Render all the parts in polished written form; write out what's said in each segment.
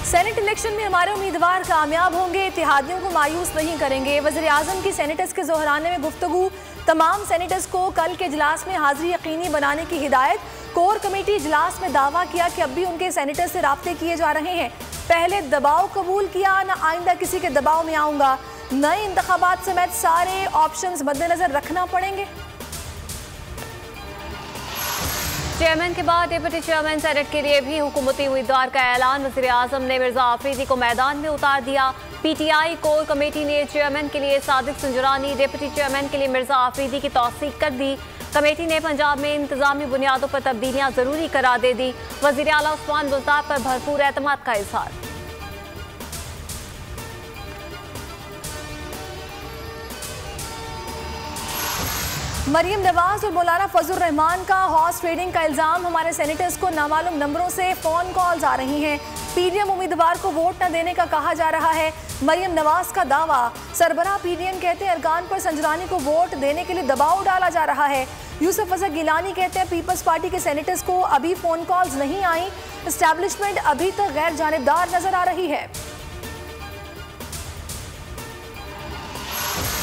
Senate election में हमारे उम्मीदवार कामयाब होंगे, इत्तेहादियों को मायूस नहीं करेंगे। वज़ीर आज़म की सेनेटर्स के दोहराने में गुफ्तगू। तमाम सेनेटर्स को कल के इजलास में हाजिरी यकीनी बनाने की हिदायत। कोर कमेटी इजलास में दावा किया कि अब भी उनके सेनेटर से राब्ते किए जा रहे हैं। पहले दबाव कबूल किया, न आइंदा किसी के दबाव में आऊंगा। नए इंतखाबात समेत सारे ऑप्शंस मद्देनजर रखना पड़ेंगे। चेयरमैन के बाद डिप्टी चेयरमैन सेनेट के लिए भी हुकूमती उम्मीदवार का ऐलान। वज़ीर आज़म ने मिर्जा आफरीदी को मैदान में उतार दिया। पीटीआई कोर कमेटी ने चेयरमैन के लिए सादिक संजरानी, डिप्टी चेयरमैन के लिए मिर्जा आफरीदी की तौसीक कर दी। कमेटी ने पंजाब में इंतजामी बुनियादों पर तब्दीलियां जरूरी करार दे दी। वज़ीर आला उस्मान बुज़दार पर भरपूर एतमाद का इज़हार। मरियम नवाज और मौलाना फजल रहमान का हॉर्स ट्रेडिंग का इल्जाम। हमारे सेनेटर्स को नामालूम नंबरों से फोन कॉल्स आ रही हैं। पीडीएम उम्मीदवार को वोट न देने का कहा जा रहा है। मरियम नवाज का दावा। सरबराह पीडीएम कहते हैं अरकान पर संजरानी को वोट देने के लिए दबाव डाला जा रहा है। यूसुफ अजहर गिलानी कहते हैं पीपल्स पार्टी के सेनेटर्स को अभी फोन कॉल्स नहीं आई। एस्टैब्लिशमेंट अभी तक गैर जानिबदार नजर आ रही है।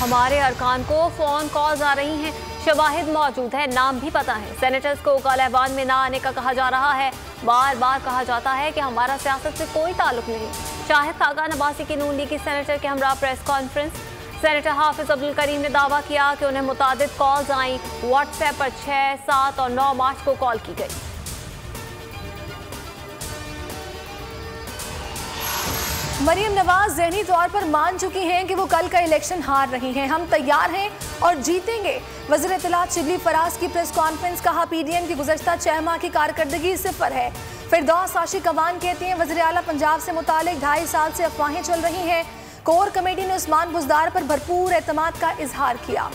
हमारे अरकान को फोन कॉल्स आ रही हैं, शवाहिद मौजूद है, नाम भी पता है। सेनेटर्स को काल-ए-ऐवान में ना आने का कहा जा रहा है। बार बार कहा जाता है कि हमारा सियासत से कोई ताल्लुक नहीं। शाहिद खाकान अब्बासी की नून लीग की सेनेटर के हमरा प्रेस कॉन्फ्रेंस। सेनेटर हाफिज अब्दुल करीम ने दावा किया कि उन्हें मुतादिद कॉल्स आई। व्हाट्सएप पर 6, 7 और 9 मार्च को कॉल की गई। मरियम नवाज ज़हनी तौर पर मान चुकी हैं कि वो कल का इलेक्शन हार रही हैं। हम तैयार हैं और जीतेंगे। वज़ीर इत्तलात शिबली फराज की प्रेस कॉन्फ्रेंस। कहा पीडीएम की गुज़श्ता 6 माह की कारकर्दगी 0 है। फिरदौस आशिक अवान कहती हैं वज़ीर आला पंजाब से मुतालिक 2.5 साल से अफवाहें चल रही हैं। कोर कमेटी ने उस्मान बुज़दार पर भरपूर एतमाद का इजहार किया।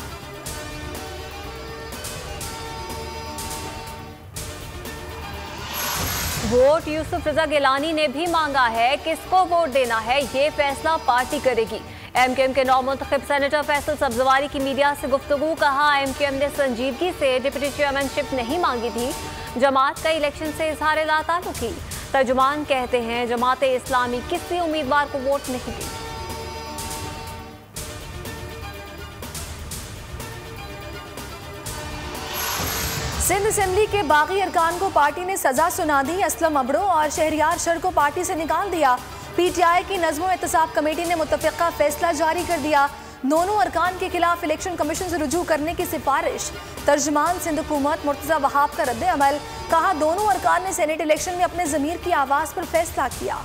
वोट यूसुफ रजा गिलानी ने भी मांगा है। किसको वोट देना है ये फैसला पार्टी करेगी। एमकेएम के नौमुंतखब सेनेटर फैसल सब्जवारी की मीडिया से गुफ्तगू। कहा एमकेएम ने संजीदगी से डिप्टी चेयरमैनशिप नहीं मांगी थी। जमात का इलेक्शन से इजहार लाताल्लुकी। तर्जुमान कहते हैं जमात इस्लामी किसी उम्मीदवार को वोट नहीं दी। सिंध असेंबली के बागी अरकान को पार्टी ने सजा सुना दी। असलम अबड़ो और शहरियार शर को पार्टी से निकाल दिया। पीटीआई की नज़्म एहतसाब कमेटी ने मुत्तफ़िक़ा फैसला जारी कर दिया। दोनों अरकान के खिलाफ इलेक्शन कमीशन से रुजू करने की सिफारिश। तर्जुमान सिंध हुकूमत मुर्तज़ा वहाब का रद्द अमल। कहा दोनों अरकान ने सेनेट इलेक्शन में अपने ज़मीर की आवाज़ पर फैसला किया।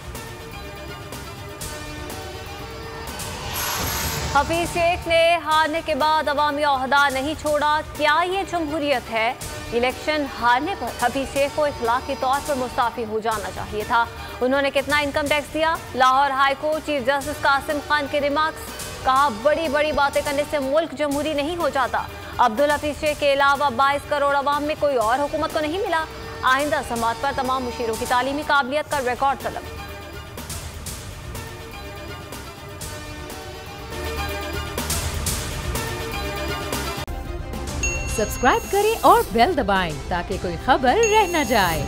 हफीज शेख ने हारने के बाद अवामी ओहदा नहीं छोड़ा। क्या ये जमहूरियत है? इलेक्शन हारने पर हफीज शेख को इखलाकी तौर पर मुस्ताफी हो जाना चाहिए था। उन्होंने कितना इनकम टैक्स दिया? Lahore high court chief justice Qasim Khan के रिमार्क्स। कहा बड़ी बड़ी बातें करने से मुल्क जमहूरी नहीं हो जाता। अब्दुल हफीज शेख के अलावा 22 करोड़ अवाम में कोई और हुकूमत को नहीं मिला। आइंदा समात पर तमाम मुशीरों की तालीमी काबिलियत का रिकॉर्ड तलब। सब्सक्राइब करें और बेल दबाएं ताकि कोई खबर रह न जाए।